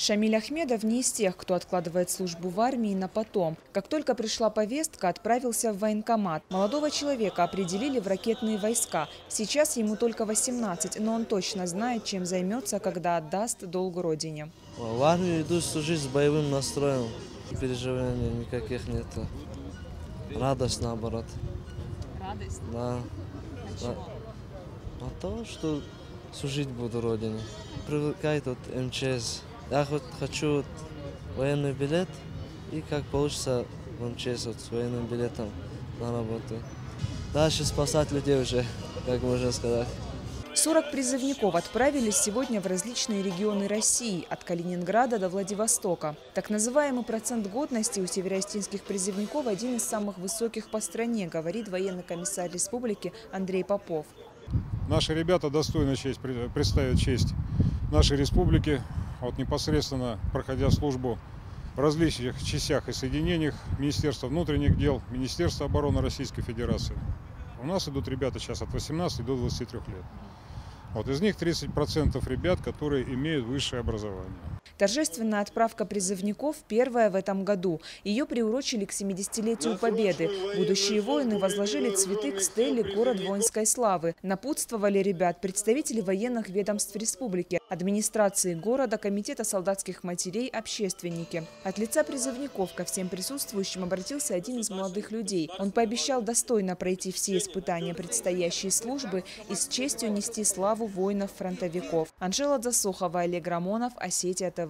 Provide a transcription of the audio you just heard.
Шамиль Ахмедов не из тех, кто откладывает службу в армии на потом. Как только пришла повестка, отправился в военкомат. Молодого человека определили в ракетные войска. Сейчас ему только 18, но он точно знает, чем займется, когда отдаст долг родине. В армию иду служить с боевым настроем. Переживаний никаких нет. Радость наоборот. Радость? Да. А то, что служить буду родине. Привлекает МЧС. Я хочу военный билет, и как получится в МЧС с военным билетом на работу. Дальше спасать людей уже, как можно сказать. 40 призывников отправились сегодня в различные регионы России, от Калининграда до Владивостока. Так называемый процент годности у североостинских призывников один из самых высоких по стране, говорит военный комиссар республики Андрей Попов. Наши ребята достойно представят честь нашей республики, непосредственно проходя службу в различных частях и соединениях Министерства внутренних дел, Министерства обороны Российской Федерации. У нас идут ребята сейчас от 18 до 23 лет. Из них 30% ребят, которые имеют высшее образование. Торжественная отправка призывников первая в этом году. Ее приурочили к 70-летию Победы. Будущие воины возложили цветы к стеле «Город воинской славы». Напутствовали ребят представители военных ведомств республики, администрации города, комитета солдатских матерей, общественники. От лица призывников ко всем присутствующим обратился один из молодых людей. Он пообещал достойно пройти все испытания предстоящей службы и с честью нести славу воинов-фронтовиков. Анжела Засохова, Олег Рамонов, Осетия ТВ.